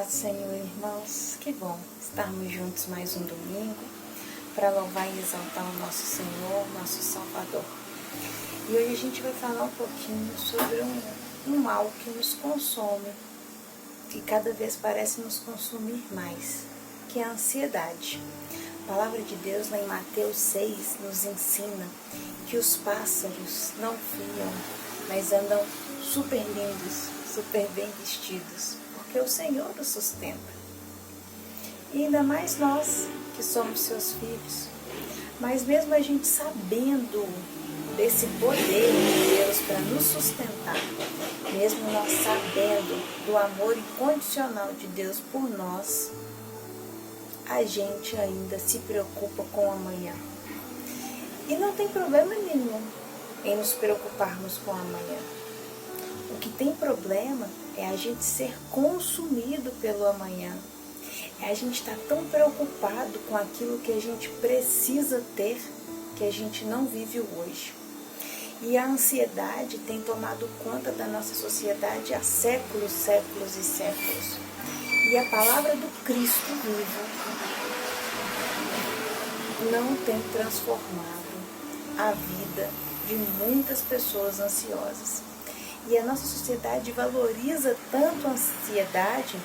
do Senhor, irmãos. Que bom estarmos juntos mais um domingo para louvar e exaltar o nosso Senhor, nosso Salvador. E hoje a gente vai falar um pouquinho sobre um mal que nos consome e cada vez parece nos consumir mais, que é a ansiedade. A palavra de Deus lá em Mateus 6 nos ensina que os pássaros não fiam, mas andam super lindos, super bem vestidos, porque o Senhor os sustenta. E ainda mais nós, que somos seus filhos. Mas mesmo a gente sabendo desse poder de Deus para nos sustentar, mesmo nós sabendo do amor incondicional de Deus por nós, a gente ainda se preocupa com o amanhã. E não tem problema nenhum em nos preocuparmos com o amanhã. O que tem problema é a gente ser consumido pelo amanhã. É a gente estar tão preocupado com aquilo que a gente precisa ter, que a gente não vive o hoje. E a ansiedade tem tomado conta da nossa sociedade há séculos, séculos e séculos. E a palavra do Cristo vivo não tem transformado a vida de muitas pessoas ansiosas. E a nossa sociedade valoriza tanto a ansiedade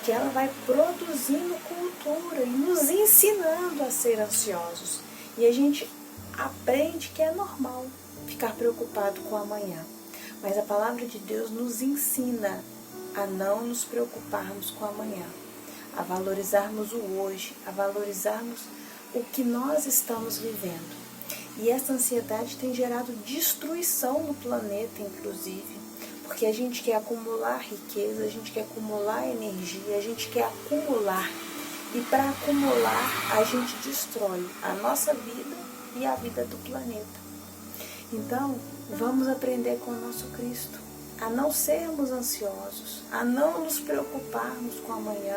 que ela vai produzindo cultura e nos ensinando a ser ansiosos. E a gente aprende que é normal ficar preocupado com o amanhã. Mas a palavra de Deus nos ensina a não nos preocuparmos com o amanhã, a valorizarmos o hoje, a valorizarmos o que nós estamos vivendo. E essa ansiedade tem gerado destruição no planeta, inclusive, porque a gente quer acumular riqueza, a gente quer acumular energia, a gente quer acumular. E para acumular, a gente destrói a nossa vida e a vida do planeta. Então, vamos aprender com o nosso Cristo a não sermos ansiosos, a não nos preocuparmos com o amanhã,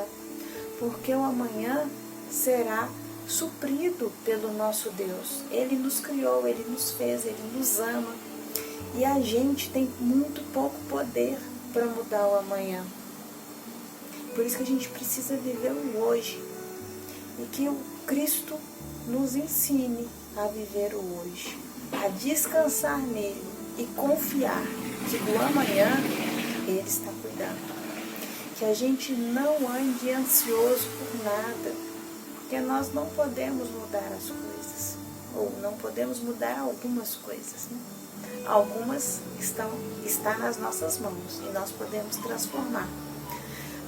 porque o amanhã será suprido pelo nosso Deus. Ele nos criou, Ele nos fez, Ele nos ama. E a gente tem muito pouco poder para mudar o amanhã. Por isso que a gente precisa viver o hoje. E que o Cristo nos ensine a viver o hoje, a descansar nele e confiar que do amanhã Ele está cuidando. Que a gente não ande ansioso por nada, porque nós não podemos mudar as coisas, ou não podemos mudar algumas coisas, né? Algumas está nas nossas mãos e nós podemos transformar.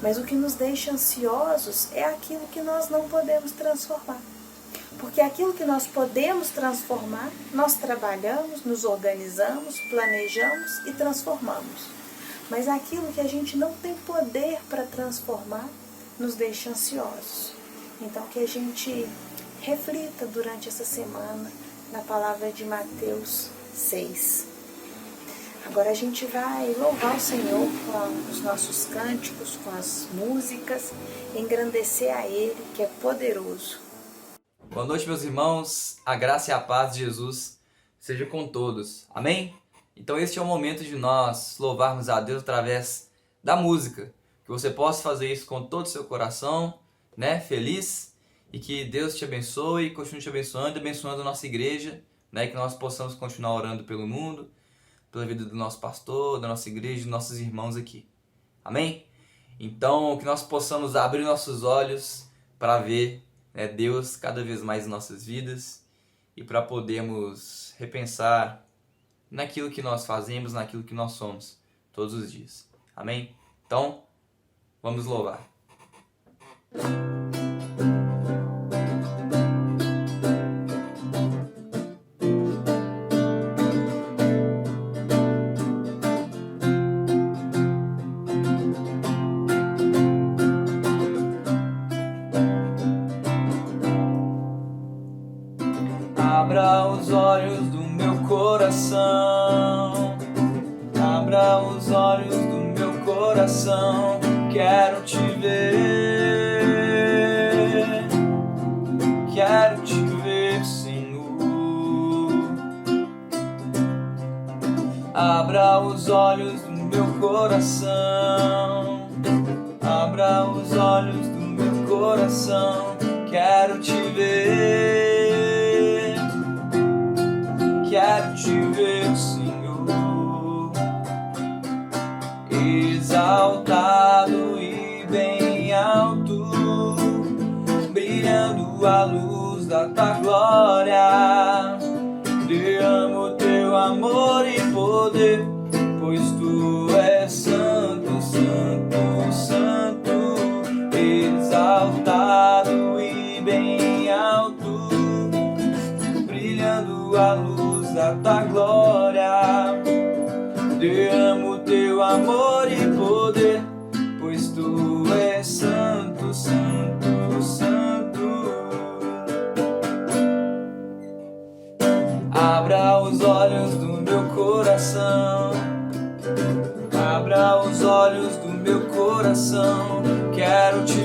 Mas o que nos deixa ansiosos é aquilo que nós não podemos transformar. Porque aquilo que nós podemos transformar, nós trabalhamos, nos organizamos, planejamos e transformamos. Mas aquilo que a gente não tem poder para transformar, nos deixa ansiosos. Então que a gente reflita durante essa semana na palavra de Mateus 6. Agora a gente vai louvar o Senhor com os nossos cânticos, com as músicas, engrandecer a Ele, que é poderoso. Boa noite, meus irmãos. A graça e a paz de Jesus seja com todos. Amém? Então este é o momento de nós louvarmos a Deus através da música. Que você possa fazer isso com todo o seu coração, né? Feliz. E que Deus te abençoe e continue te abençoando e abençoando a nossa igreja, né? Que nós possamos continuar orando pelo mundo, pela vida do nosso pastor, da nossa igreja, dos nossos irmãos aqui. Amém? Então, que nós possamos abrir nossos olhos para ver, né, Deus cada vez mais em nossas vidas e para podermos repensar naquilo que nós fazemos, naquilo que nós somos todos os dias. Amém? Então, vamos louvar. Abra os olhos do meu coração, abra os olhos do meu coração, quero te ver, Senhor. Abra os olhos do meu coração, abra os olhos coração, quero te ver, Senhor, exaltado e bem alto, brilhando a luz da tua glória. Derrama o teu amor e poder, pois tu és santo, santo, santo, exaltado e bem alto, brilhando a luz da tua glória. Derrama o teu amor e poder, pois tu és santo, santo, santo. Abra os olhos do meu coração, abra os olhos do meu coração, quero te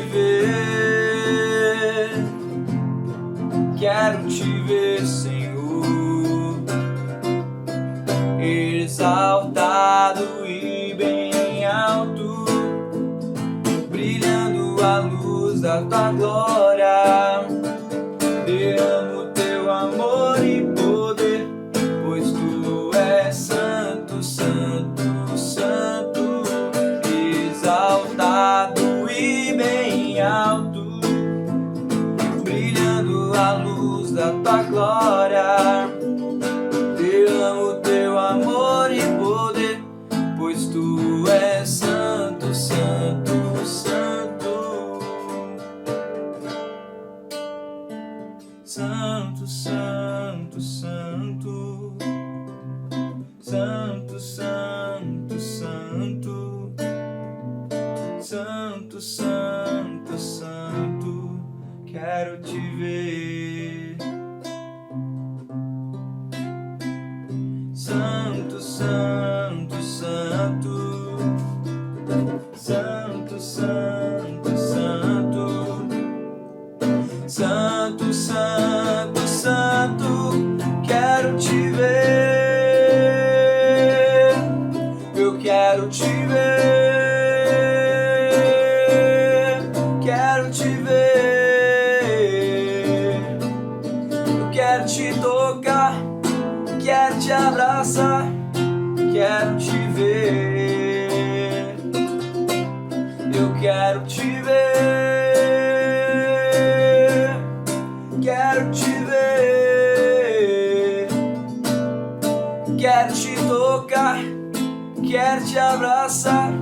ver, Senhor, exaltado e bem alto, brilhando a luz da tua glória. Derrama o teu amor e poder, pois tu és santo, santo, santo, exaltado e bem alto, brilhando a luz da tua glória. Derrama o teu amor e poder, pois tu és santo, santo, santo, santo, santo, santo, santo, santo, santo, santo, santo, santo, quero te ver. Santo, santo, santo, santo, santo, santo, santo, santo, santo, quero te ver, eu quero te ver, quero te ver, eu quero te tocar, quero te abraçar, quero te ver, eu quero te ver, quero te ver, quero te tocar, quero te abraçar,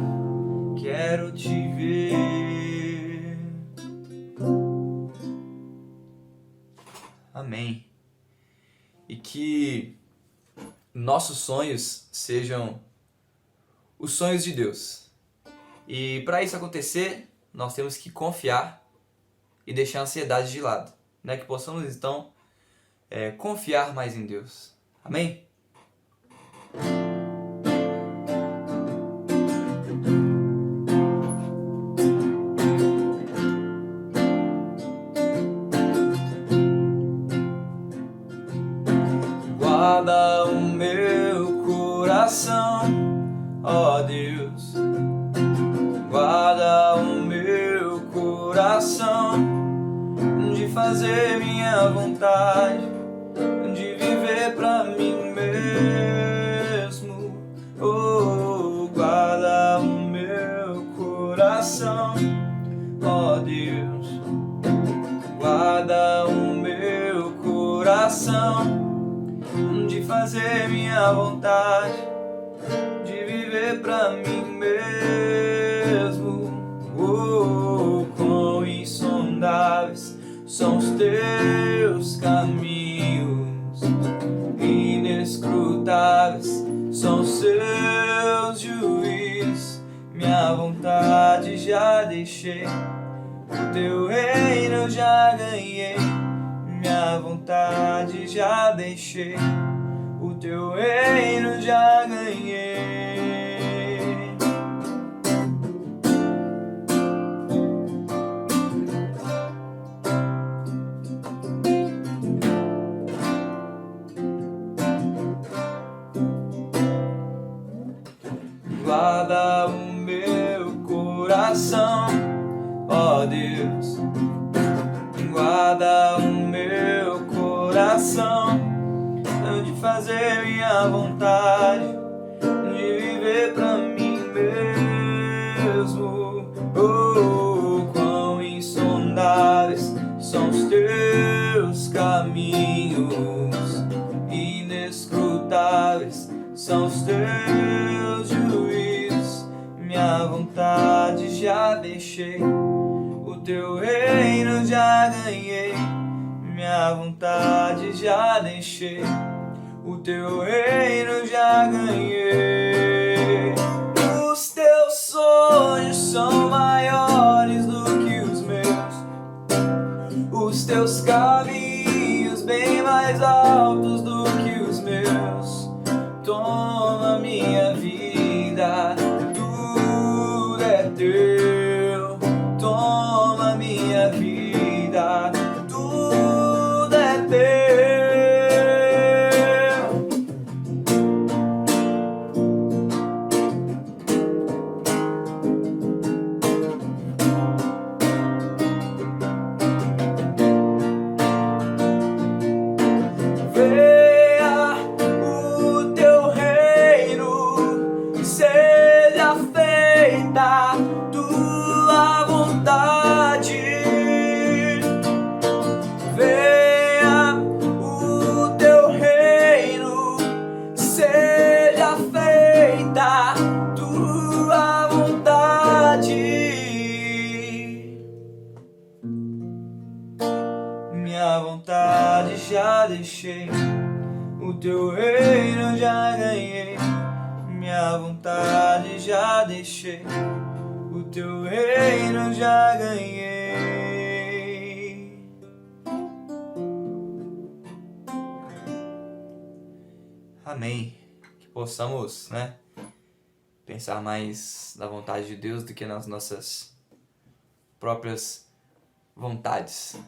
quero te ver. Amém. E que nossos sonhos sejam os sonhos de Deus. E para isso acontecer, nós temos que confiar e deixar a ansiedade de lado, né? Que possamos então confiar mais em Deus. Amém? Guarda o meu coração, ó Deus, guarda o meu coração, de fazer minha vontade, de viver pra mim mesmo. Oh, guarda o meu coração, ó Deus, guarda o meu coração, de fazer minha vontade, de viver pra mim mesmo. Oh, quão insondáveis são os teus caminhos, inescrutáveis são os seus juízos. Minha vontade já deixei, o teu reino eu já ganhei. Minha vontade já deixei, o teu reino já ganhei. Guarda o meu coração, ó Deus, agrada o meu coração, de fazer minha vontade, de viver pra mim mesmo. Oh, quão insondáveis são os teus caminhos, inescrutáveis são os teus juízos. Minha vontade já deixei, o teu reino já ganhei. Minha vontade já deixei, o teu reino já ganhei. Os teus sonhos são maiores do que os meus, os teus caminhos bem mais altos do que os meus. Toma minha vida, tudo é teu. Toma minha vida, tudo é teu. Venha o teu reino, seja feita tua vontade. Venha o teu reino, seja feita tua vontade. Minha vontade já deixei, o teu reino já ganhei. Minha vontade já deixei, o teu reino já ganhei. Amém. Que possamos, pensar mais na vontade de Deus do que nas nossas próprias vontades.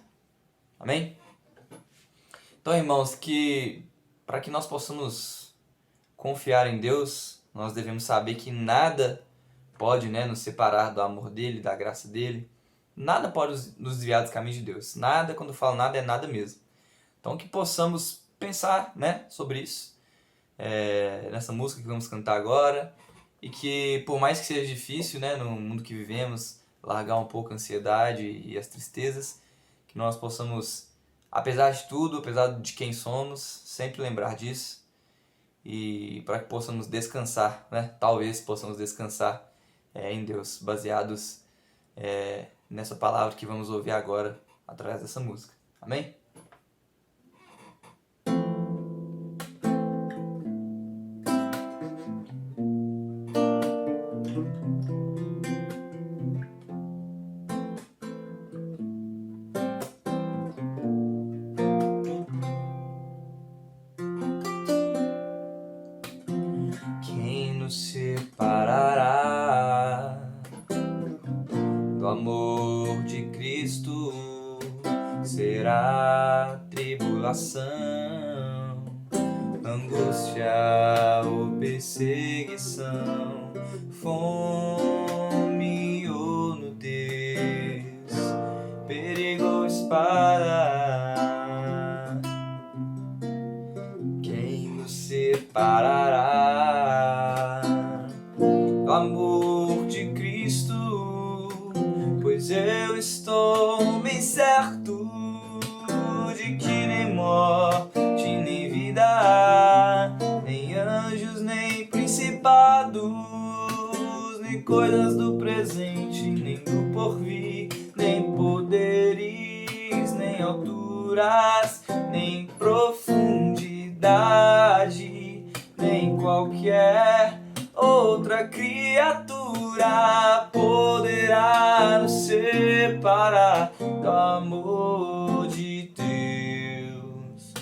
Amém? Então, irmãos, que para que nós possamos confiar em Deus, nós devemos saber que nada pode, nos separar do amor dele, da graça dele. Nada pode nos desviar dos caminhos de Deus. Nada, quando eu falo nada, é nada mesmo. Então, que possamos pensar, sobre isso, nessa música que vamos cantar agora, e que, por mais que seja difícil, no mundo que vivemos, largar um pouco a ansiedade e as tristezas, que nós possamos, apesar de tudo, apesar de quem somos, sempre lembrar disso, e para que possamos descansar, talvez possamos descansar em Deus, baseados nessa palavra que vamos ouvir agora, através dessa música. Amém? Quem nos separará do amor de Cristo? Será tribulação, angústia ou perseguição, fome ou nudez, perigo ou espada? Quem nos separará do amor de Cristo? Pois eu estou bem certo de que nem morte, nem vida, nem anjos, nem principados, nem coisas do presente, nem do porvir, nem poderes, nem alturas, nem profundidade, nem qualquer outra criatura poderá nos separar do amor de Deus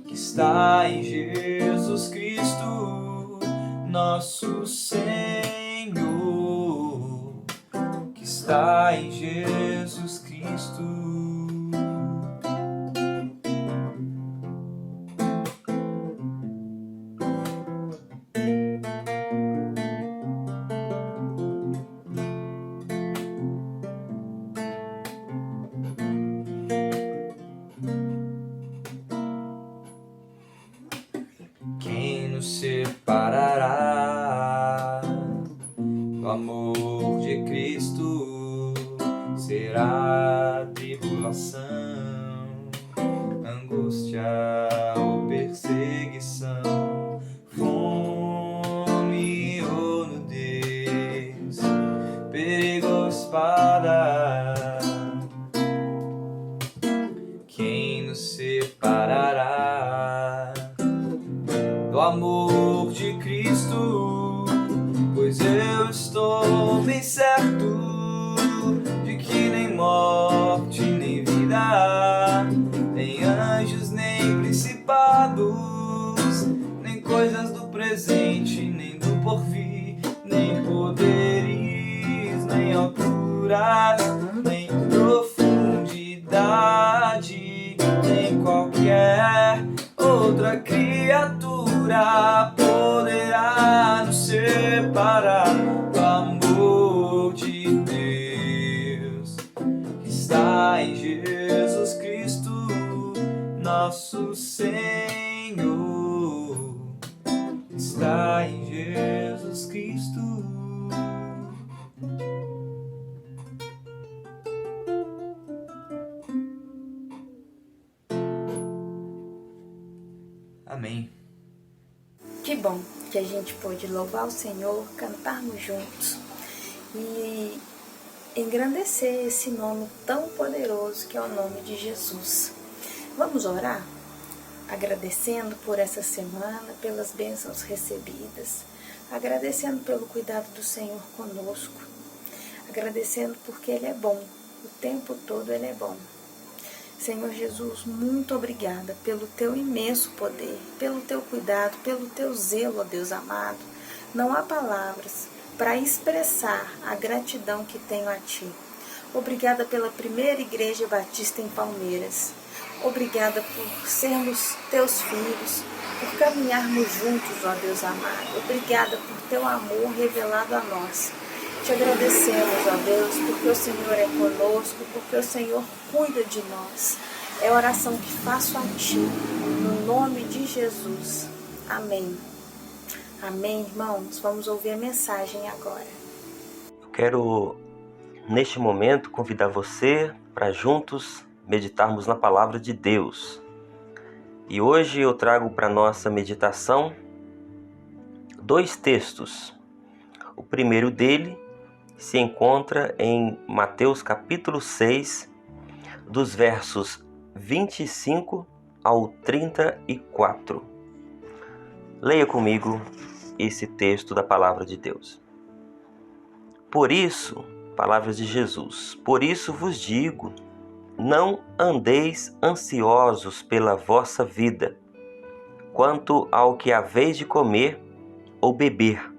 que está em Jesus Cristo, nosso Senhor, que está em Jesus Cristo. amor de Cristo será tribulação, angústia ou perseguição, fome ou nudez, perigo ou espada. Quem nos separará do amor de Cristo? Pois eu estou bem certo de que nem morte, nem vida, nem anjos, nem principados, nem coisas do presente, nem do porvir, nem poderes, nem alturas, nem profundidade, nem qualquer outra criatura poderá nos separar do amor de Deus que está em Jesus Cristo, nosso Senhor. Está em Jesus Cristo. Amém. Que bom que a gente pôde louvar o Senhor, cantarmos juntos e engrandecer esse nome tão poderoso que é o nome de Jesus. Vamos orar? Agradecendo por essa semana, pelas bênçãos recebidas, agradecendo pelo cuidado do Senhor conosco, agradecendo porque Ele é bom, o tempo todo Ele é bom. Senhor Jesus, muito obrigada pelo Teu imenso poder, pelo Teu cuidado, pelo Teu zelo, ó Deus amado. Não há palavras para expressar a gratidão que tenho a Ti. Obrigada pela primeira igreja batista em Palmeiras. Obrigada por sermos Teus filhos, por caminharmos juntos, ó Deus amado. Obrigada por Teu amor revelado a nós. Te agradecemos, ó Deus, porque o Senhor é conosco, porque o Senhor cuida de nós. É a oração que faço a Ti, no nome de Jesus. Amém. Amém, irmãos. Vamos ouvir a mensagem agora. Eu quero, neste momento, convidar você para juntos meditarmos na Palavra de Deus. E hoje eu trago para nossa meditação 2 textos. O primeiro dele se encontra em Mateus capítulo 6, dos versos 25 ao 34. Leia comigo esse texto da Palavra de Deus. Por isso, palavras de Jesus, por isso vos digo, não andeis ansiosos pela vossa vida, quanto ao que haveis de comer ou beber,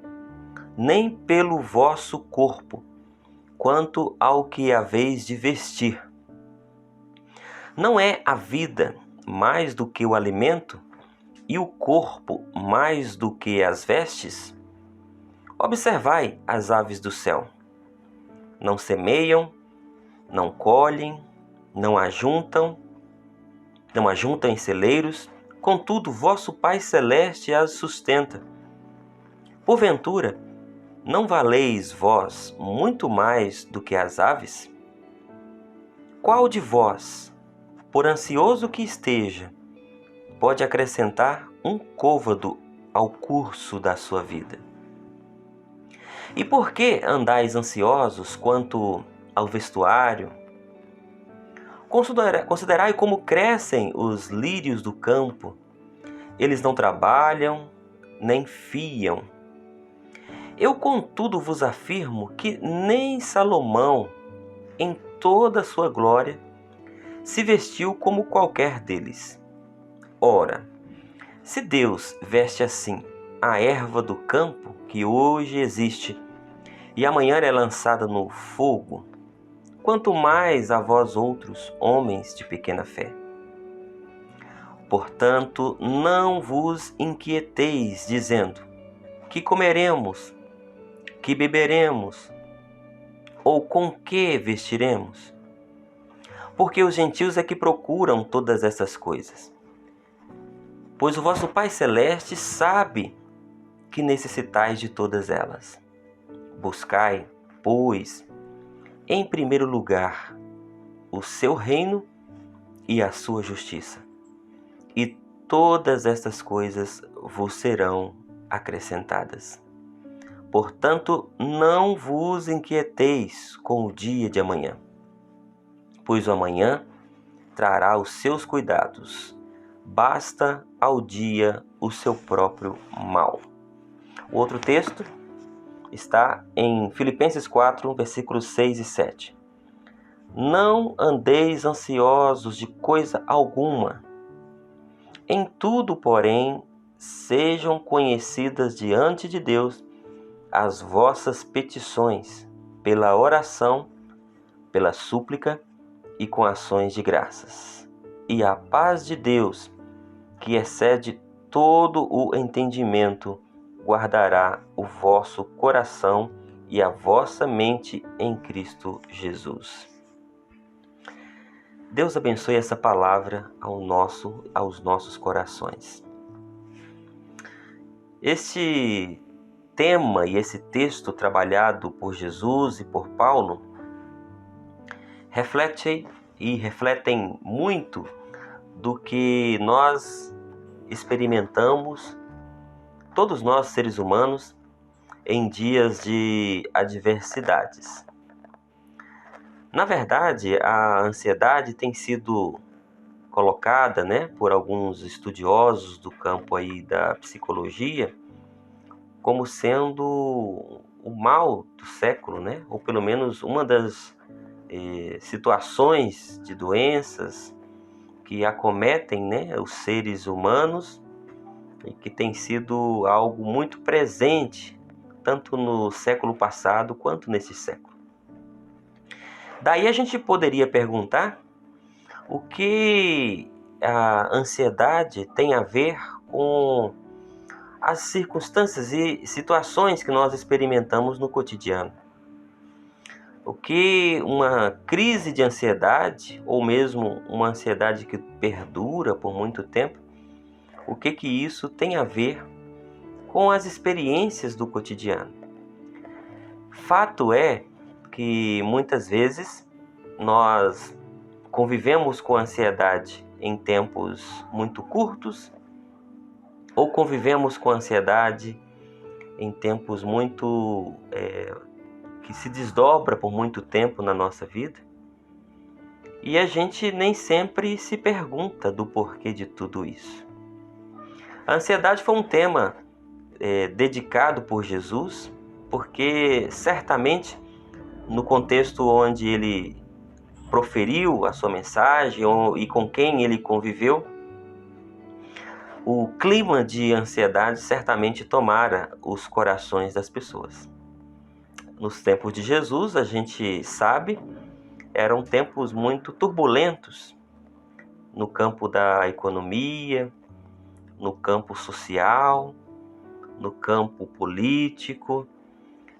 nem pelo vosso corpo, quanto ao que haveis de vestir. Não é a vida mais do que o alimento, e o corpo mais do que as vestes? Observai as aves do céu. Não semeiam, não colhem, não ajuntam em celeiros, contudo vosso Pai Celeste as sustenta. Porventura, não valeis vós muito mais do que as aves? Qual de vós, por ansioso que esteja, pode acrescentar um côvado ao curso da sua vida? E por que andais ansiosos quanto ao vestuário? Considerai como crescem os lírios do campo. Eles não trabalham, nem fiam. Eu, contudo, vos afirmo que nem Salomão, em toda a sua glória, se vestiu como qualquer deles. Ora, se Deus veste assim a erva do campo, que hoje existe, e amanhã é lançada no fogo, quanto mais a vós outros, homens de pequena fé. Portanto, não vos inquieteis, dizendo, que comeremos, que beberemos, ou com que vestiremos? Porque os gentios é que procuram todas essas coisas. Pois o vosso Pai Celeste sabe que necessitais de todas elas. Buscai, pois, em primeiro lugar, o seu reino e a sua justiça, e todas estas coisas vos serão acrescentadas. Portanto, não vos inquieteis com o dia de amanhã, pois o amanhã trará os seus cuidados. Basta ao dia o seu próprio mal. O outro texto está em Filipenses 4, versículos 6 e 7. Não andeis ansiosos de coisa alguma. Em tudo, porém, sejam conhecidas diante de Deus as vossas petições, pela oração, pela súplica e com ações de graças. E a paz de Deus, que excede todo o entendimento, guardará o vosso coração e a vossa mente em Cristo Jesus. Deus abençoe essa palavra aos nossos corações. Este tema e esse texto trabalhado por Jesus e por Paulo refletem muito do que nós experimentamos, todos nós seres humanos, em dias de adversidades. Na verdade, a ansiedade tem sido colocada, por alguns estudiosos do campo aí da psicologia como sendo o mal do século, ou pelo menos uma das situações de doenças que acometem os seres humanos e que tem sido algo muito presente, tanto no século passado quanto nesse século. Daí a gente poderia perguntar o que a ansiedade tem a ver com as circunstâncias e situações que nós experimentamos no cotidiano. O que uma crise de ansiedade, ou mesmo uma ansiedade que perdura por muito tempo, o que isso tem a ver com as experiências do cotidiano? Fato é que muitas vezes nós convivemos com ansiedade em tempos muito curtos, ou convivemos com ansiedade em tempos muito que se desdobra por muito tempo na nossa vida, e a gente nem sempre se pergunta do porquê de tudo isso. A ansiedade foi um tema dedicado por Jesus, porque certamente no contexto onde ele proferiu a sua mensagem e com quem ele conviveu, o clima de ansiedade certamente tomara os corações das pessoas. Nos tempos de Jesus, a gente sabe, eram tempos muito turbulentos no campo da economia, no campo social, no campo político,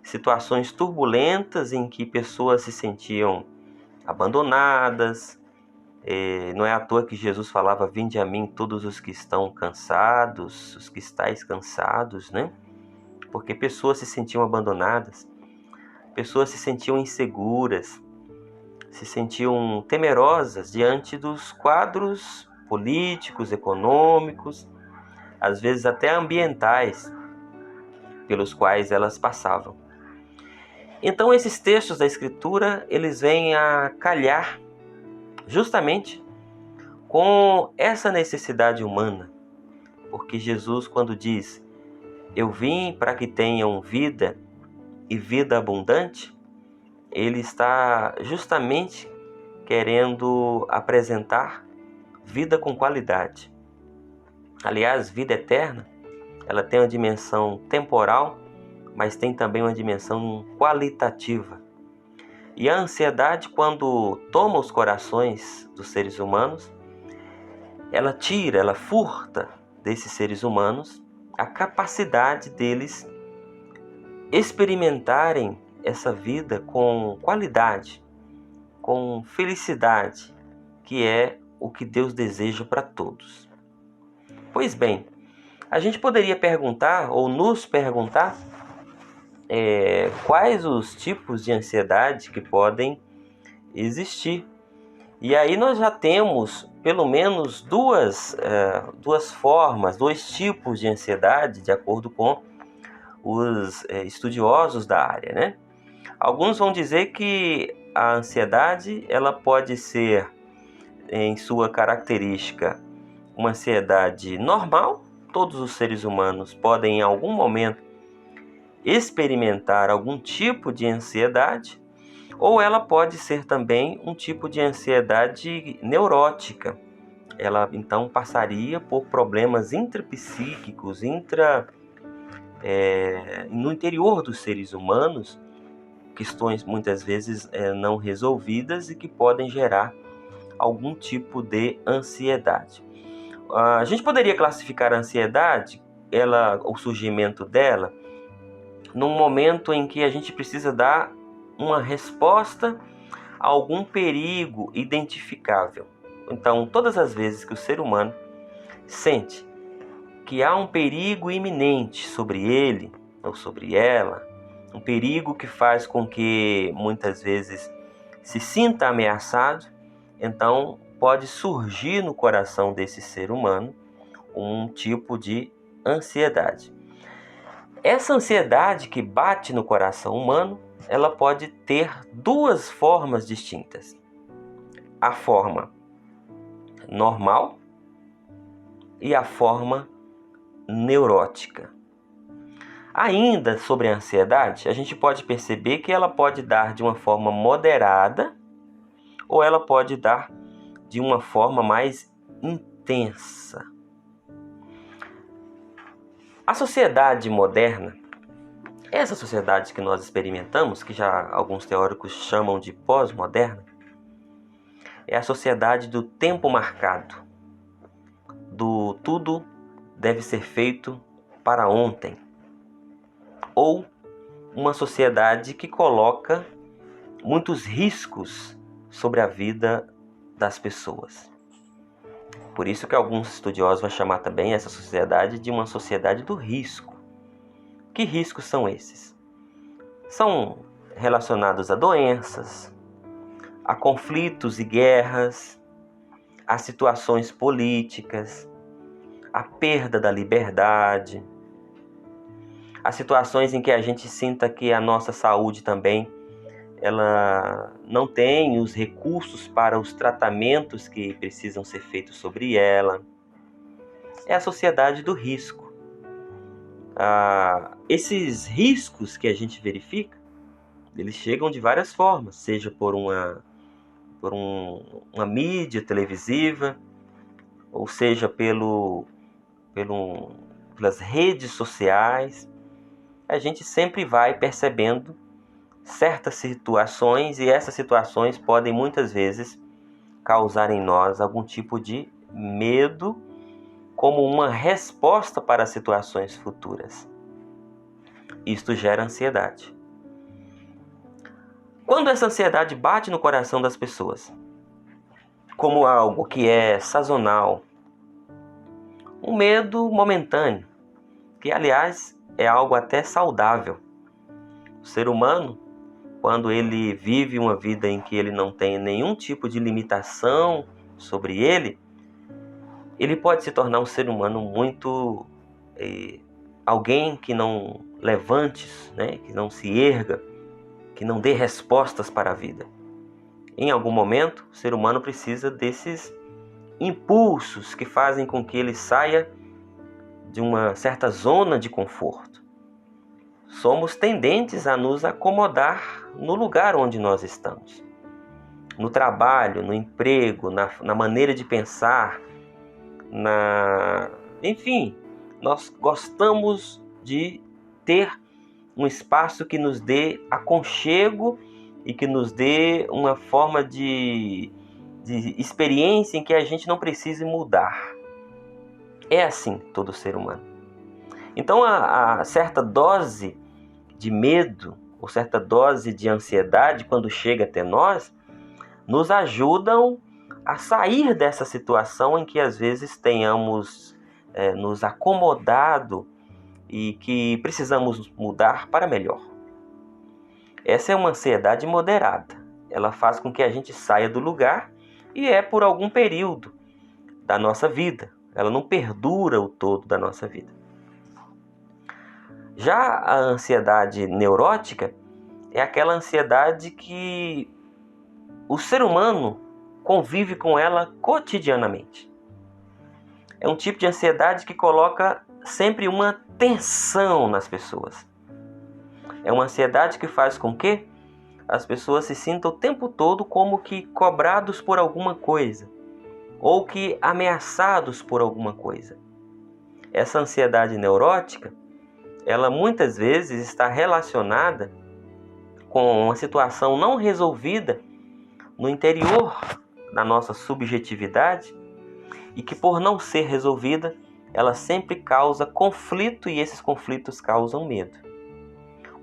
situações turbulentas em que pessoas se sentiam abandonadas. Não é à toa que Jesus falava: vinde a mim todos os que estão cansados, os que estáis cansados, Porque pessoas se sentiam abandonadas, pessoas se sentiam inseguras, se sentiam temerosas diante dos quadros políticos, econômicos, às vezes até ambientais, pelos quais elas passavam. Então esses textos da Escritura, eles vêm a calhar justamente com essa necessidade humana, porque Jesus, quando diz: eu vim para que tenham vida e vida abundante, ele está justamente querendo apresentar vida com qualidade. Aliás, vida eterna, ela tem uma dimensão temporal, mas tem também uma dimensão qualitativa. E a ansiedade, quando toma os corações dos seres humanos, ela furta desses seres humanos a capacidade deles experimentarem essa vida com qualidade, com felicidade, que é o que Deus deseja para todos. Pois bem, a gente poderia perguntar ou nos perguntar quais os tipos de ansiedade que podem existir. E aí nós já temos pelo menos duas formas, dois tipos de ansiedade, de acordo com os estudiosos da área, né? Alguns vão dizer que a ansiedade ela pode ser, em sua característica, uma ansiedade normal. Todos os seres humanos podem, em algum momento, experimentar algum tipo de ansiedade, ou ela pode ser também um tipo de ansiedade neurótica. Ela, então, passaria por problemas intrapsíquicos, no interior dos seres humanos, questões muitas vezes não resolvidas e que podem gerar algum tipo de ansiedade. A gente poderia classificar a ansiedade, o surgimento dela, num momento em que a gente precisa dar uma resposta a algum perigo identificável. Então, todas as vezes que o ser humano sente que há um perigo iminente sobre ele ou sobre ela, um perigo que faz com que muitas vezes se sinta ameaçado, então pode surgir no coração desse ser humano um tipo de ansiedade. Essa ansiedade que bate no coração humano, ela pode ter duas formas distintas. A forma normal e a forma neurótica. Ainda sobre a ansiedade, a gente pode perceber que ela pode dar de uma forma moderada ou ela pode dar de uma forma mais intensa. A sociedade moderna, essa sociedade que nós experimentamos, que já alguns teóricos chamam de pós-moderna, é a sociedade do tempo marcado, do tudo deve ser feito para ontem, ou uma sociedade que coloca muitos riscos sobre a vida das pessoas. Por isso que alguns estudiosos vão chamar também essa sociedade de uma sociedade do risco. Que riscos são esses? São relacionados a doenças, a conflitos e guerras, a situações políticas, a perda da liberdade, as situações em que a gente sinta que a nossa saúde também ela não tem os recursos para os tratamentos que precisam ser feitos sobre ela. É a sociedade do risco. Esses riscos que a gente verifica, eles chegam de várias formas, seja por uma mídia televisiva, ou seja pelas redes sociais. A gente sempre vai percebendo certas situações e essas situações podem muitas vezes causar em nós algum tipo de medo como uma resposta para situações futuras. Isto gera ansiedade. Quando essa ansiedade bate no coração das pessoas, como algo que é sazonal, um medo momentâneo, que aliás é algo até saudável. O ser humano, quando ele vive uma vida em que ele não tem nenhum tipo de limitação sobre ele pode se tornar um ser humano muito... alguém que não levante, né? Que não se erga, que não dê respostas para a vida. Em algum momento, o ser humano precisa desses impulsos que fazem com que ele saia de uma certa zona de conforto. Somos tendentes a nos acomodar no lugar onde nós estamos. No trabalho, no emprego, na maneira de pensar, enfim, nós gostamos de ter um espaço que nos dê aconchego e que nos dê uma forma de experiência em que a gente não precise mudar. É assim todo ser humano. Então, a certa dose de medo ou certa dose de ansiedade, quando chega até nós, nos ajudam a sair dessa situação em que às vezes tenhamos nos acomodado e que precisamos mudar para melhor. Essa é uma ansiedade moderada. Ela faz com que a gente saia do lugar e é por algum período da nossa vida. Ela não perdura o todo da nossa vida. Já a ansiedade neurótica é aquela ansiedade que o ser humano convive com ela cotidianamente. É um tipo de ansiedade que coloca sempre uma tensão nas pessoas. É uma ansiedade que faz com que as pessoas se sintam o tempo todo como que cobrados por alguma coisa, ou que ameaçados por alguma coisa. Essa ansiedade neurótica, ela muitas vezes está relacionada com uma situação não resolvida no interior da nossa subjetividade e que, por não ser resolvida, ela sempre causa conflito e esses conflitos causam medo.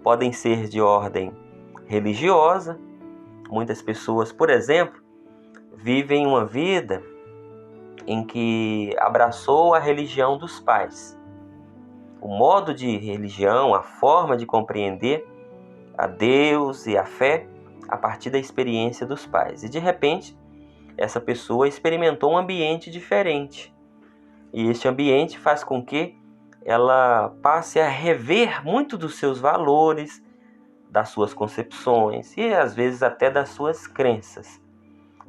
Podem ser de ordem religiosa. Muitas pessoas, por exemplo, vivem uma vida em que abraçou a religião dos pais. O modo de religião, a forma de compreender a Deus e a fé a partir da experiência dos pais. E de repente, essa pessoa experimentou um ambiente diferente. E este ambiente faz com que ela passe a rever muito dos seus valores, das suas concepções e às vezes até das suas crenças.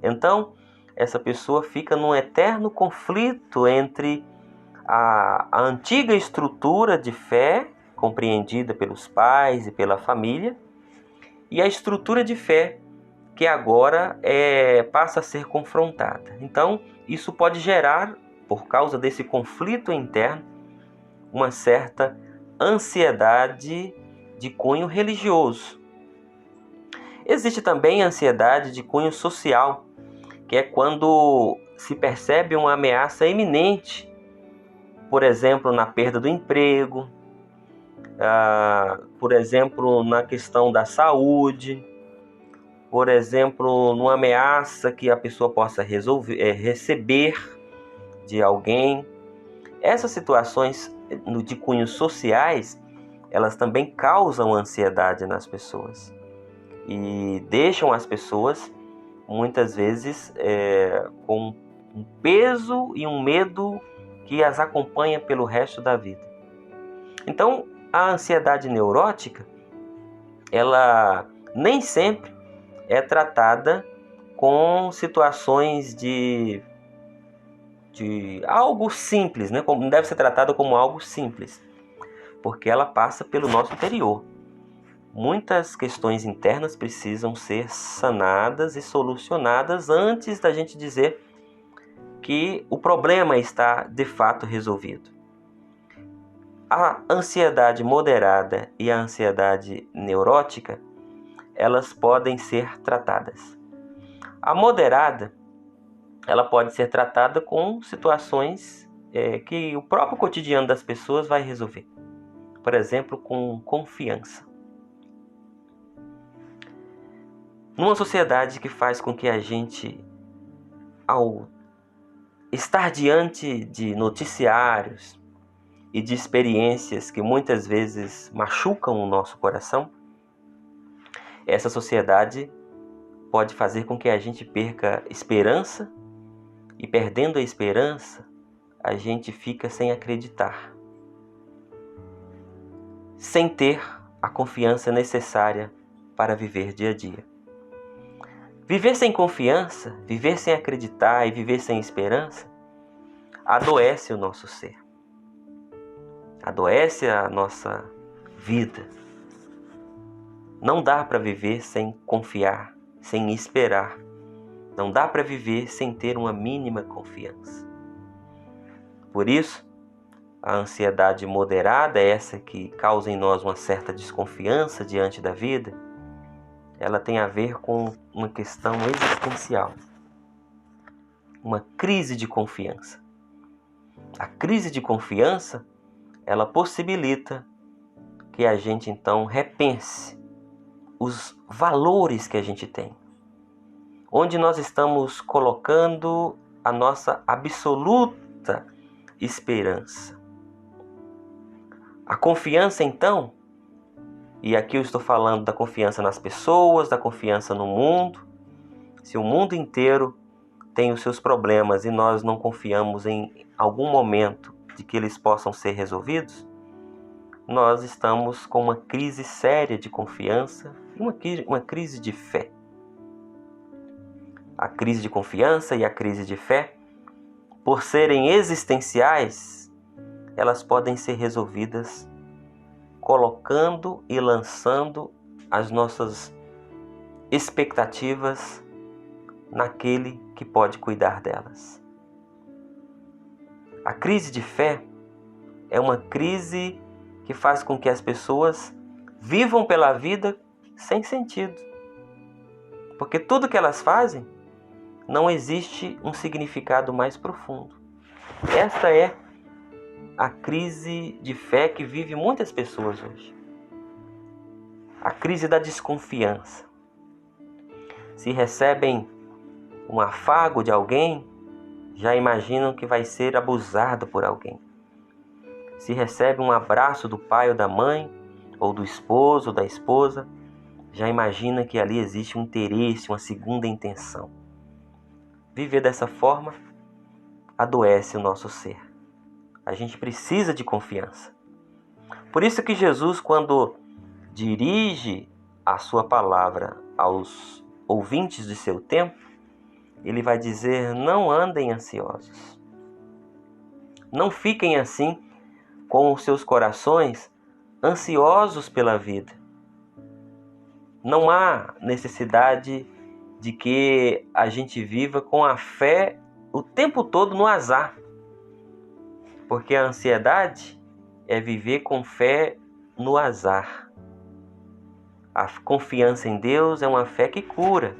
Então, essa pessoa fica num eterno conflito entre a antiga estrutura de fé, compreendida pelos pais e pela família, e a estrutura de fé que agora passa a ser confrontada. Então, isso pode gerar, por causa desse conflito interno, uma certa ansiedade de cunho religioso. Existe também a ansiedade de cunho social, que é quando se percebe uma ameaça iminente, por exemplo, na perda do emprego, por exemplo, na questão da saúde, por exemplo, numa ameaça que a pessoa possa receber de alguém. Essas situações de cunhos sociais, elas também causam ansiedade nas pessoas e deixam as pessoas, muitas vezes, com um peso e um medo que as acompanha pelo resto da vida. Então, a ansiedade neurótica, ela nem sempre é tratada com situações de algo simples, né? Não deve ser tratada como algo simples, porque ela passa pelo nosso interior. Muitas questões internas precisam ser sanadas e solucionadas antes da gente dizer que o problema está de fato resolvido. A ansiedade moderada e a ansiedade neurótica, elas podem ser tratadas. A moderada, ela pode ser tratada com situações que o próprio cotidiano das pessoas vai resolver. Por exemplo, com confiança. Numa sociedade que faz com que a gente, ao estar diante de noticiários e de experiências que muitas vezes machucam o nosso coração, essa sociedade pode fazer com que a gente perca esperança, e perdendo a esperança, a gente fica sem acreditar, sem ter a confiança necessária para viver dia a dia. Viver sem confiança, viver sem acreditar e viver sem esperança, adoece o nosso ser. Adoece a nossa vida. Não dá para viver sem confiar, sem esperar. Não dá para viver sem ter uma mínima confiança. Por isso, a ansiedade moderada, essa que causa em nós uma certa desconfiança diante da vida, ela tem a ver com uma questão existencial, uma crise de confiança. A crise de confiança, ela possibilita que a gente então repense os valores que a gente tem, onde nós estamos colocando a nossa absoluta esperança. A confiança, então, E aqui eu estou falando da confiança nas pessoas, da confiança no mundo. Se o mundo inteiro tem os seus problemas e nós não confiamos em algum momento de que eles possam ser resolvidos, nós estamos com uma crise séria de confiança e uma crise de fé. A crise de confiança e a crise de fé, por serem existenciais, elas podem ser resolvidas colocando e lançando as nossas expectativas naquele que pode cuidar delas. A crise de fé é uma crise que faz com que as pessoas vivam pela vida sem sentido. Porque tudo que elas fazem, não existe um significado mais profundo. Esta é a crise de fé que vive muitas pessoas hoje. A crise da desconfiança. Se recebem um afago de alguém, já imaginam que vai ser abusado por alguém. Se recebe um abraço do pai ou da mãe, ou do esposo ou da esposa, já imagina que ali existe um interesse, uma segunda intenção. Viver dessa forma adoece o nosso ser. A gente precisa de confiança. Por isso que Jesus, quando dirige a sua palavra aos ouvintes de seu tempo, ele vai dizer: não andem ansiosos. Não fiquem assim com os seus corações ansiosos pela vida. Não há necessidade de que a gente viva com a fé o tempo todo no azar. Porque a ansiedade é viver com fé no azar. A confiança em Deus é uma fé que cura.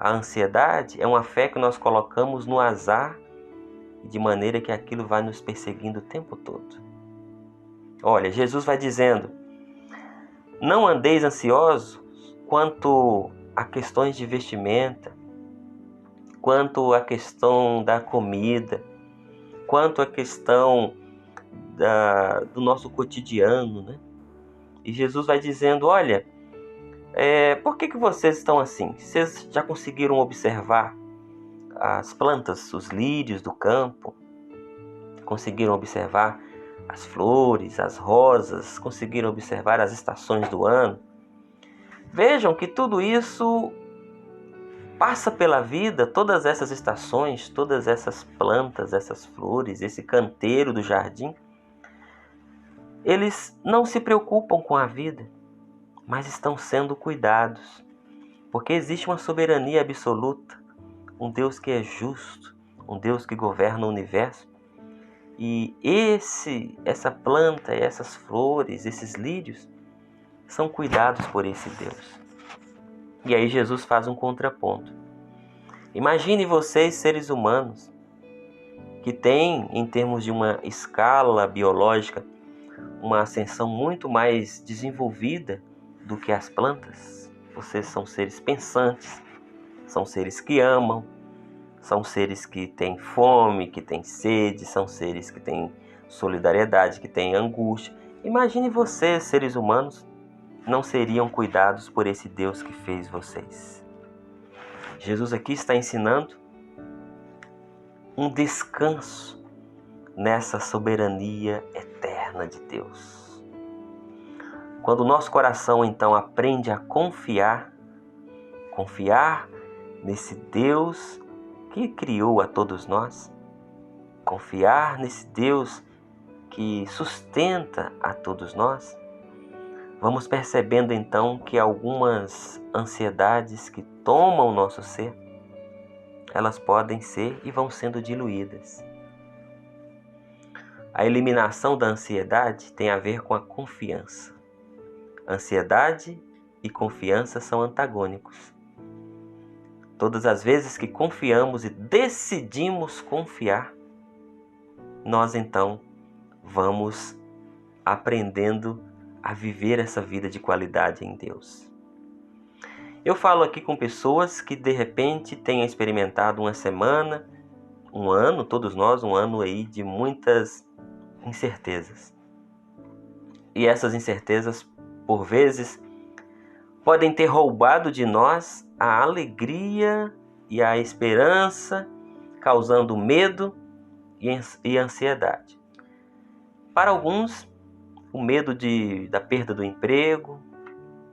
A ansiedade é uma fé que nós colocamos no azar, de maneira que aquilo vai nos perseguindo o tempo todo. Olha, Jesus vai dizendo: não andeis ansiosos quanto a questões de vestimenta, quanto a questão da comida, quanto a questão do nosso cotidiano, né? E Jesus vai dizendo: olha, por que vocês estão assim? Vocês já conseguiram observar as plantas, os lírios do campo? Conseguiram observar as flores, as rosas? Conseguiram observar as estações do ano? Vejam que tudo isso passa pela vida, todas essas estações, todas essas plantas, essas flores, esse canteiro do jardim. Eles não se preocupam com a vida, mas estão sendo cuidados, porque existe uma soberania absoluta, um Deus que é justo, um Deus que governa o universo. E essa planta, essas flores, esses lírios são cuidados por esse Deus. E aí Jesus faz um contraponto. Imagine vocês, seres humanos, que têm, em termos de uma escala biológica, uma ascensão muito mais desenvolvida do que as plantas. Vocês são seres pensantes, são seres que amam, são seres que têm fome, que têm sede, são seres que têm solidariedade, que têm angústia. Imagine vocês, seres humanos, não seriam cuidados por esse Deus que fez vocês. Jesus aqui está ensinando um descanso nessa soberania eterna de Deus. Quando o nosso coração então aprende a confiar nesse Deus que criou a todos nós, confiar nesse Deus que sustenta a todos nós, vamos percebendo então que algumas ansiedades que tomam o nosso ser, elas podem ser e vão sendo diluídas. A eliminação da ansiedade tem a ver com a confiança. Ansiedade e confiança são antagônicos. Todas as vezes que confiamos e decidimos confiar, nós então vamos aprendendo a viver essa vida de qualidade em Deus. Eu falo aqui com pessoas que de repente tenham experimentado uma semana, um ano, todos nós, um ano aí de muitas incertezas. E essas incertezas por vezes, podem ter roubado de nós a alegria e a esperança, causando medo e ansiedade. Para alguns, o medo da perda do emprego,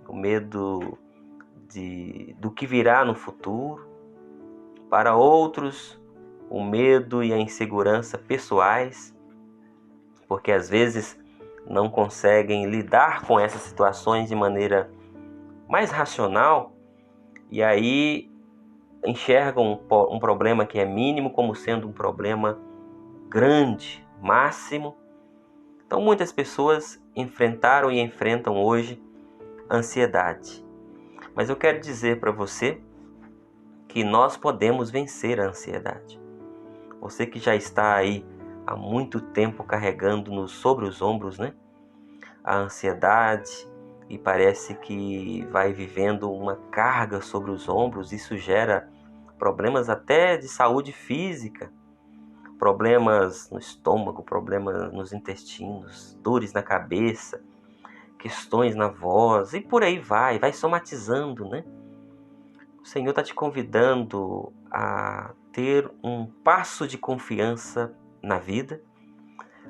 o medo do que virá no futuro. Para outros, o medo e a insegurança pessoais, porque às vezes não conseguem lidar com essas situações de maneira mais racional e aí enxergam um problema que é mínimo como sendo um problema grande, máximo. Então muitas pessoas enfrentaram e enfrentam hoje ansiedade. Mas eu quero dizer para você que nós podemos vencer a ansiedade. Você que já está aí há muito tempo carregando sobre os ombros, né? A ansiedade, e parece que vai vivendo uma carga sobre os ombros. Isso gera problemas até de saúde física, problemas no estômago, problemas nos intestinos, dores na cabeça, questões na voz, e por aí vai somatizando, né? O Senhor está te convidando a ter um passo de confiança na vida,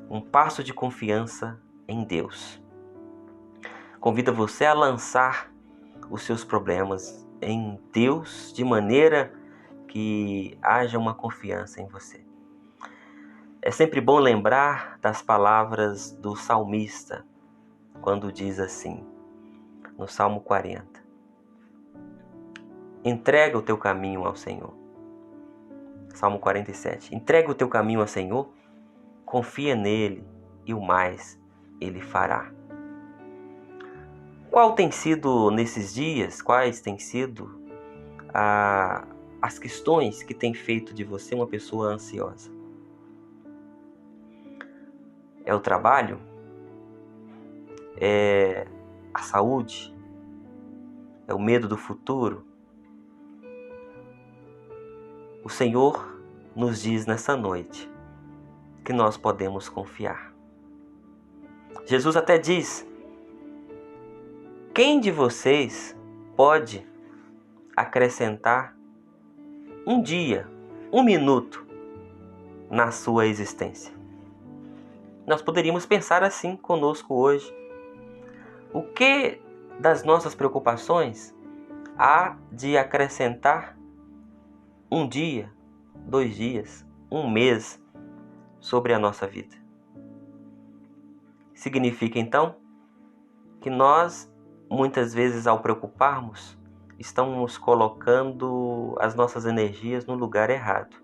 um passo de confiança em Deus. Convida você a lançar os seus problemas em Deus, de maneira que haja uma confiança em você. É sempre bom lembrar das palavras do salmista, quando diz assim, no Salmo 40. Entrega o teu caminho ao Senhor. Salmo 47. Entrega o teu caminho ao Senhor, confia nele e o mais ele fará. Quais têm sido as questões que têm feito de você uma pessoa ansiosa? É o trabalho? É a saúde? É o medo do futuro? O Senhor nos diz nessa noite que nós podemos confiar. Jesus até diz: quem de vocês pode acrescentar um dia, um minuto na sua existência? Nós poderíamos pensar assim conosco hoje. O que das nossas preocupações há de acrescentar um dia, 2 dias, um mês sobre a nossa vida? Significa então que nós, muitas vezes, ao preocuparmos, estamos colocando as nossas energias no lugar errado,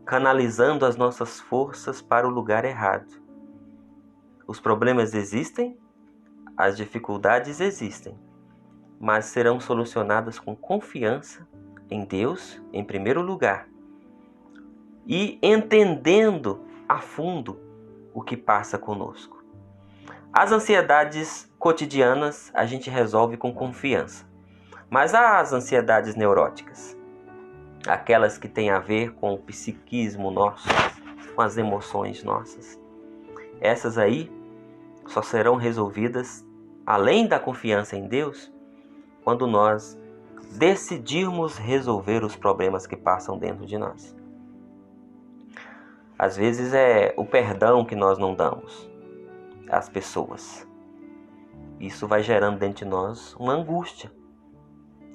canalizando as nossas forças para o lugar errado. Os problemas existem, as dificuldades existem, mas serão solucionadas com confiança em Deus, em primeiro lugar, e entendendo a fundo o que passa conosco. As ansiedades cotidianas a gente resolve com confiança, mas as ansiedades neuróticas, aquelas que têm a ver com o psiquismo nosso, com as emoções nossas, essas aí só serão resolvidas, além da confiança em Deus, quando nós decidirmos resolver os problemas que passam dentro de nós. Às vezes é o perdão que nós não damos às pessoas. Isso vai gerando dentro de nós uma angústia.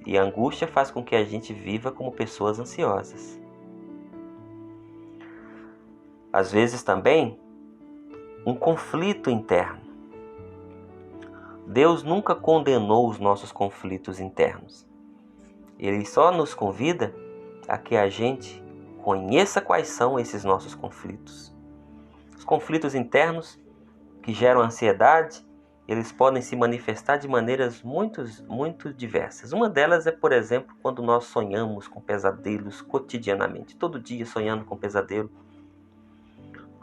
E a angústia faz com que a gente viva como pessoas ansiosas. Às vezes também um conflito interno. Deus nunca condenou os nossos conflitos internos. Ele só nos convida a que a gente conheça quais são esses nossos conflitos. Os conflitos internos que geram ansiedade, eles podem se manifestar de maneiras muito diversas. Uma delas é, por exemplo, quando nós sonhamos com pesadelos cotidianamente, todo dia sonhando com pesadelo.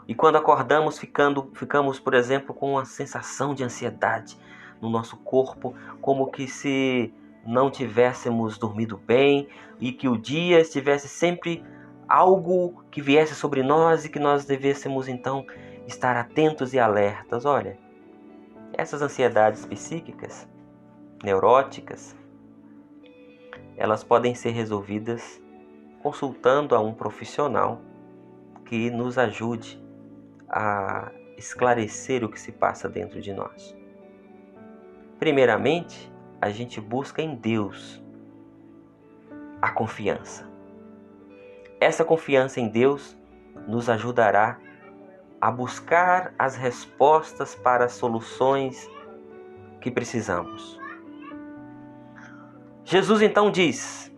E quando acordamos, ficamos, por exemplo, com uma sensação de ansiedade no nosso corpo, como que se não tivéssemos dormido bem e que o dia estivesse sempre algo que viesse sobre nós e que nós devêssemos então estar atentos e alertas. Olha, Essas ansiedades psíquicas, neuróticas, elas podem ser resolvidas consultando a um profissional que nos ajude a esclarecer o que se passa dentro de nós. Primeiramente, a gente busca em Deus a confiança. Essa confiança em Deus nos ajudará a buscar as respostas para as soluções que precisamos. Jesus então diz,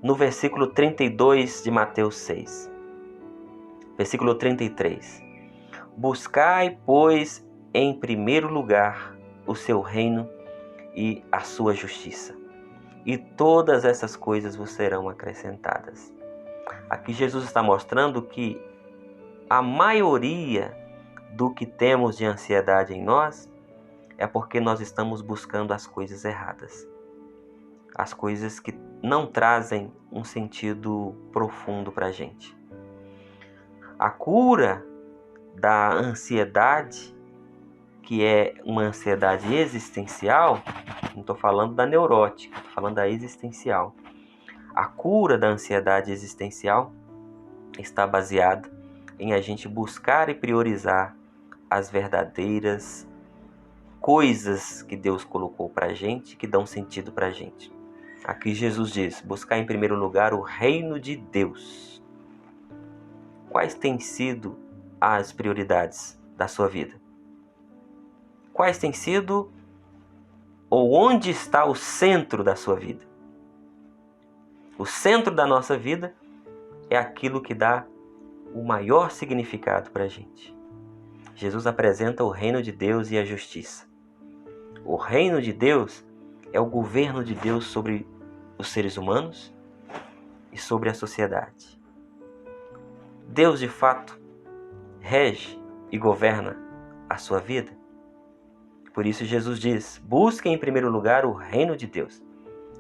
no versículo 32 de Mateus 6, versículo 33, buscai, pois, em primeiro lugar o seu reino e a sua justiça, e todas essas coisas vos serão acrescentadas. Aqui Jesus está mostrando que a maioria do que temos de ansiedade em nós é porque nós estamos buscando as coisas erradas. As coisas que não trazem um sentido profundo para a gente. A cura da ansiedade, que é uma ansiedade existencial, não estou falando da neurótica, estou falando da existencial. A cura da ansiedade existencial está baseada em a gente buscar e priorizar as verdadeiras coisas que Deus colocou para a gente, que dão sentido para a gente. Aqui Jesus diz, buscar em primeiro lugar o reino de Deus. Quais têm sido as prioridades da sua vida? Quais têm sido ou onde está o centro da sua vida? O centro da nossa vida é aquilo que dá o maior significado para a gente. Jesus apresenta o reino de Deus e a justiça. O reino de Deus é o governo de Deus sobre os seres humanos e sobre a sociedade. Deus, de fato, rege e governa a sua vida. Por isso Jesus diz, busquem em primeiro lugar o reino de Deus,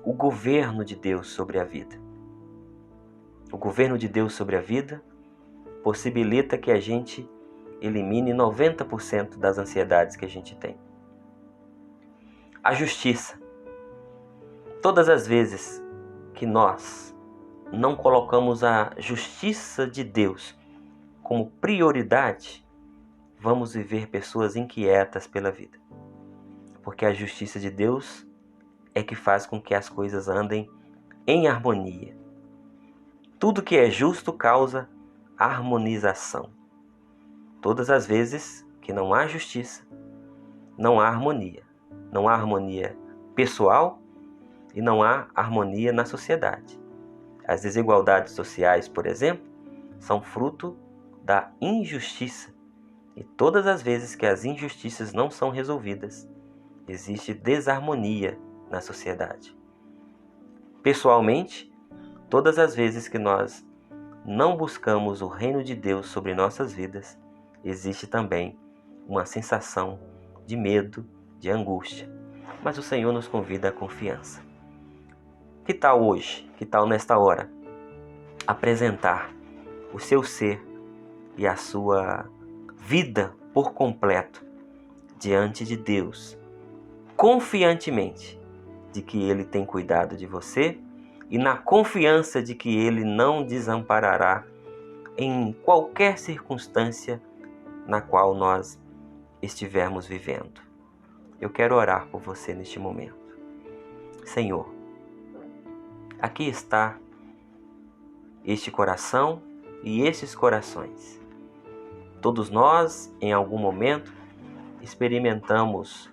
o governo de Deus sobre a vida. O governo de Deus sobre a vida possibilita que a gente elimine 90% das ansiedades que a gente tem. A justiça. Todas as vezes que nós não colocamos a justiça de Deus como prioridade, vamos viver pessoas inquietas pela vida. Porque a justiça de Deus é que faz com que as coisas andem em harmonia. Tudo que é justo causa harmonização. Todas as vezes que não há justiça, não há harmonia. Não há harmonia pessoal e não há harmonia na sociedade. As desigualdades sociais, por exemplo, são fruto da injustiça. E todas as vezes que as injustiças não são resolvidas, existe desarmonia na sociedade. Pessoalmente, todas as vezes que nós não buscamos o reino de Deus sobre nossas vidas, existe também uma sensação de medo, de angústia. Mas o Senhor nos convida à confiança. Que tal hoje, que tal nesta hora, apresentar o seu ser e a sua vida por completo diante de Deus, confiantemente de que Ele tem cuidado de você e na confiança de que Ele não desamparará em qualquer circunstância na qual nós estivermos vivendo. Eu quero orar por você neste momento. Senhor, aqui está este coração e estes corações. Todos nós, em algum momento, experimentamos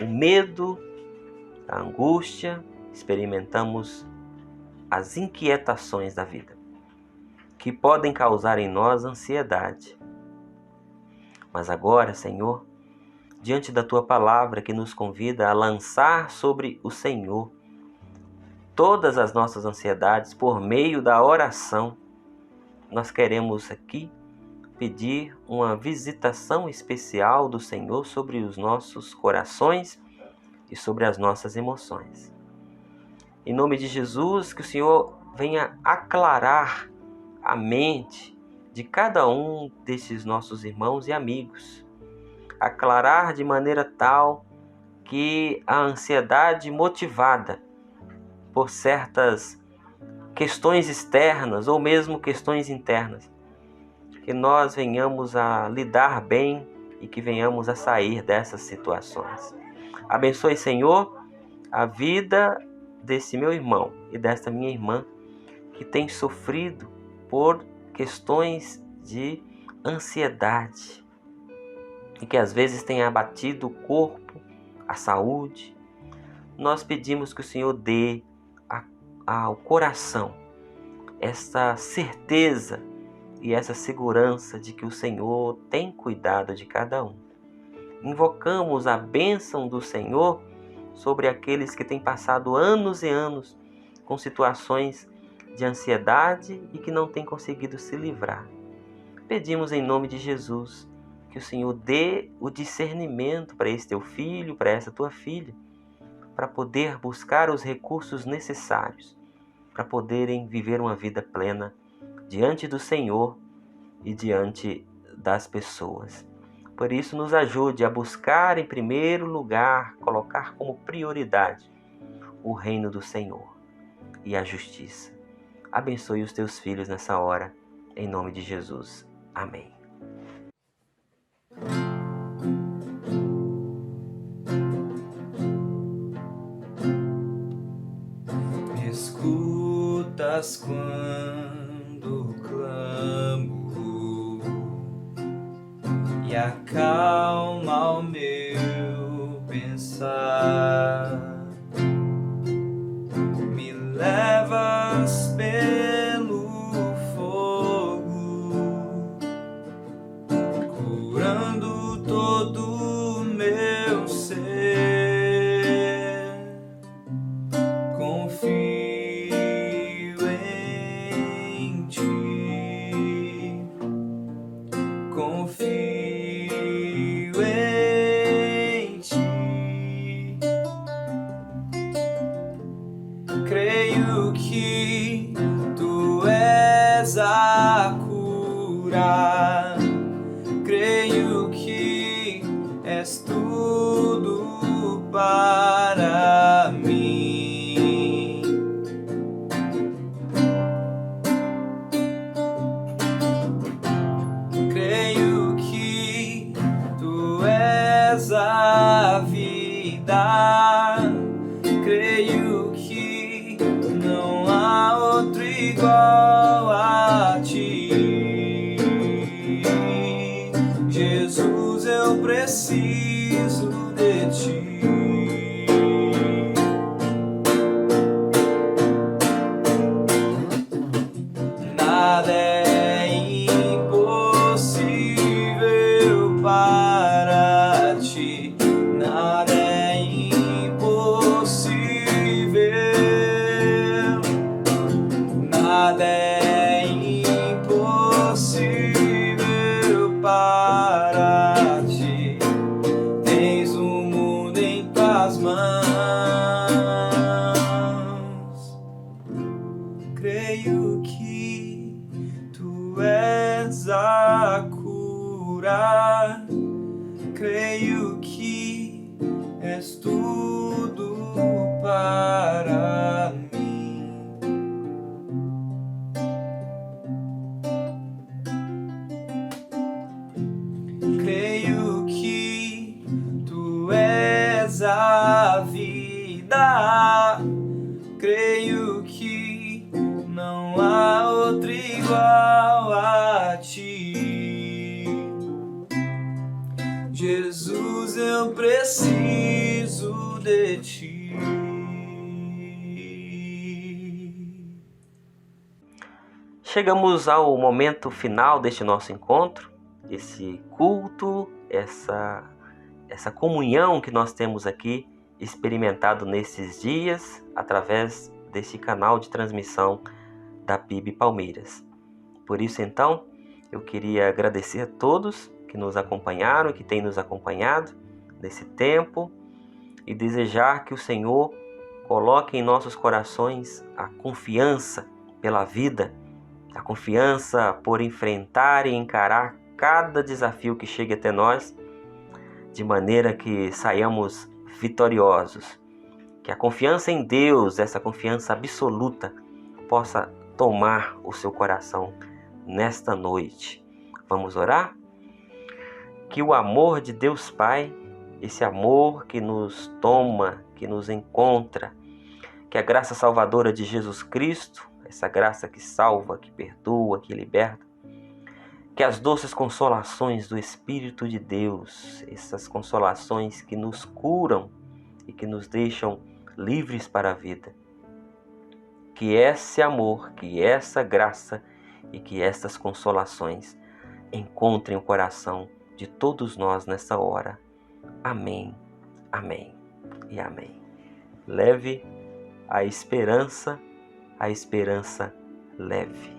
o medo, a angústia, experimentamos as inquietações da vida, que podem causar em nós ansiedade. Mas agora, Senhor, diante da Tua palavra que nos convida a lançar sobre o Senhor todas as nossas ansiedades por meio da oração, nós queremos aqui pedir uma visitação especial do Senhor sobre os nossos corações e sobre as nossas emoções. Em nome de Jesus, que o Senhor venha aclarar a mente de cada um desses nossos irmãos e amigos, aclarar de maneira tal que a ansiedade motivada por certas questões externas ou mesmo questões internas, que nós venhamos a lidar bem e que venhamos a sair dessas situações. Abençoe, Senhor, a vida desse meu irmão e desta minha irmã que tem sofrido por questões de ansiedade e que às vezes tem abatido o corpo, a saúde. Nós pedimos que o Senhor dê ao coração essa certeza e essa segurança de que o Senhor tem cuidado de cada um. Invocamos a bênção do Senhor sobre aqueles que têm passado anos e anos com situações de ansiedade e que não têm conseguido se livrar. Pedimos em nome de Jesus que o Senhor dê o discernimento para esse teu filho, para essa tua filha, para poder buscar os recursos necessários, para poderem viver uma vida plena diante do Senhor e diante das pessoas. Por isso, nos ajude a buscar em primeiro lugar, colocar como prioridade o reino do Senhor e a justiça. Abençoe os teus filhos nessa hora, em nome de Jesus. Amém. Me escutas quando clamo e acalma o meu pensar. Me levas pelo fogo, curando todo o meu ser. Confio em ti, confio em ti. Creio que tu és a cura, creio que és tudo para mim. Creio que tu és a vida, creio que não há outro igual a ti. Jesus, eu preciso de ti. Nada é impossível para ti, nada é impossível, nada é impossível para ti. Tens o mundo em tuas mãos. Creio que tu és a cura, creio que és tudo para mim. Creio que tu és a vida, creio que não há outro igual a ti. Jesus, eu preciso de ti. Chegamos ao momento final deste nosso encontro, esse culto, essa comunhão que nós temos aqui experimentado nesses dias através desse canal de transmissão da PIB Palmeiras. Por isso, então, eu queria agradecer a todos que nos acompanharam, que têm nos acompanhado nesse tempo e desejar que o Senhor coloque em nossos corações a confiança pela vida, a confiança por enfrentar e encarar cada desafio que chegue até nós, de maneira que saiamos vitoriosos. Que a confiança em Deus, essa confiança absoluta, possa tomar o seu coração nesta noite. Vamos orar? Que o amor de Deus Pai, esse amor que nos toma, que nos encontra, que a graça salvadora de Jesus Cristo, essa graça que salva, que perdoa, que liberta, que as doces consolações do Espírito de Deus, essas consolações que nos curam e que nos deixam livres para a vida, que esse amor, que essa graça e que essas consolações encontrem o coração de todos nós nessa hora. Amém, amém e amém. Leve a esperança leve.